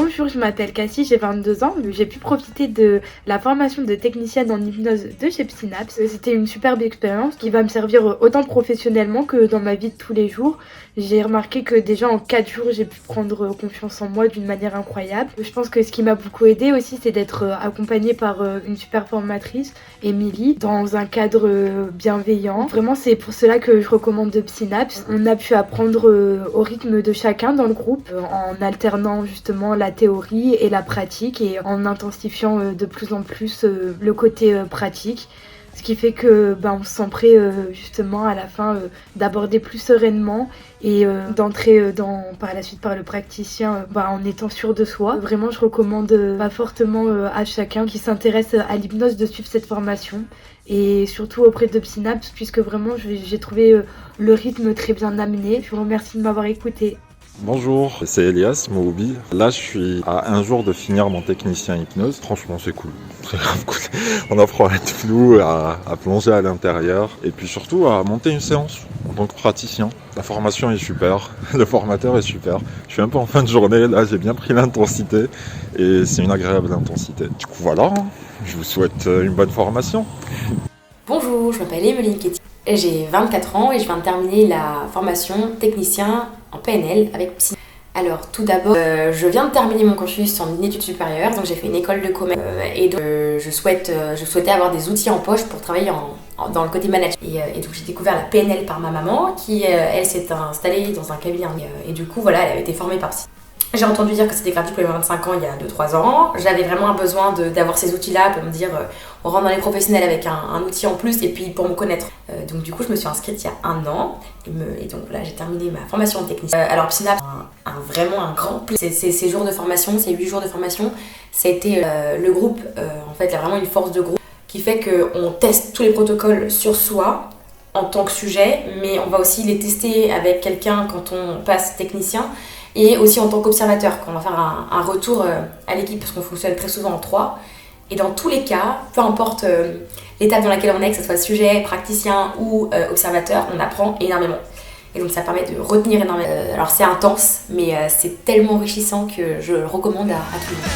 Bonjour, je m'appelle Cassie, j'ai 22 ans. J'ai pu profiter de la formation de technicienne en hypnose de chez Psynaps. C'était une superbe expérience qui va me servir autant professionnellement que dans ma vie de tous les jours. J'ai remarqué que déjà en 4 jours, j'ai pu prendre confiance en moi d'une manière incroyable. Je pense que ce qui m'a beaucoup aidée aussi, c'est d'être accompagnée par une super formatrice, Émilie, dans un cadre bienveillant. Vraiment, c'est pour cela que je recommande Psynaps. On a pu apprendre au rythme de chacun dans le groupe, en alternant justement la théorie et la pratique et en intensifiant de plus en plus le côté pratique. Ce qui fait que on se sent prêt justement à la fin d'aborder plus sereinement et d'entrer par la suite par le praticien en étant sûr de soi. Vraiment, je recommande fortement à chacun qui s'intéresse à l'hypnose de suivre cette formation et surtout auprès de Psynaps puisque vraiment j'ai trouvé le rythme très bien amené. Je vous remercie de m'avoir écouté. Bonjour, c'est Elias Moubi. Là, je suis à un jour de finir mon technicien hypnose. Franchement, c'est cool. C'est grave cool. On apprend à être flou, à plonger à l'intérieur et puis surtout à monter une séance en tant que praticien. La formation est super, le formateur est super. Je suis un peu en fin de journée, là, j'ai bien pris l'intensité et c'est une agréable intensité. Du coup, voilà, je vous souhaite une bonne formation. Bonjour, je m'appelle Emeline Ketty. J'ai 24 ans et je viens de terminer la formation technicien en PNL avec Psy. Alors tout d'abord, je viens de terminer mon cursus en études supérieures, donc j'ai fait une école de commerce et donc je souhaitais avoir des outils en poche pour travailler dans le côté management. Et donc j'ai découvert la PNL par ma maman qui, elle, s'est installée dans un cabinet et du coup voilà, elle avait été formée par Psy. J'ai entendu dire que c'était gratuit pour les 25 ans il y a 2-3 ans. J'avais vraiment un besoin d'avoir ces outils-là pour me dire on rentre dans les professionnels avec un outil en plus et puis pour me connaître. Donc du coup, je me suis inscrite il y a 1 an et donc voilà, j'ai terminé ma formation de technicien. Alors Psynaps, vraiment un grand plaisir. Ces jours de formation, ces 8 jours de formation, ça a été le groupe, en fait, il y a vraiment une force de groupe qui fait qu'on teste tous les protocoles sur soi en tant que sujet, mais on va aussi les tester avec quelqu'un quand on passe technicien. Et aussi en tant qu'observateur, quand on va faire un retour à l'équipe, parce qu'on fonctionne très souvent en 3. Et dans tous les cas, peu importe l'étape dans laquelle on est, que ce soit sujet, praticien ou observateur, on apprend énormément. Et donc ça permet de retenir énormément. Alors c'est intense, mais c'est tellement enrichissant que je le recommande à tout le monde.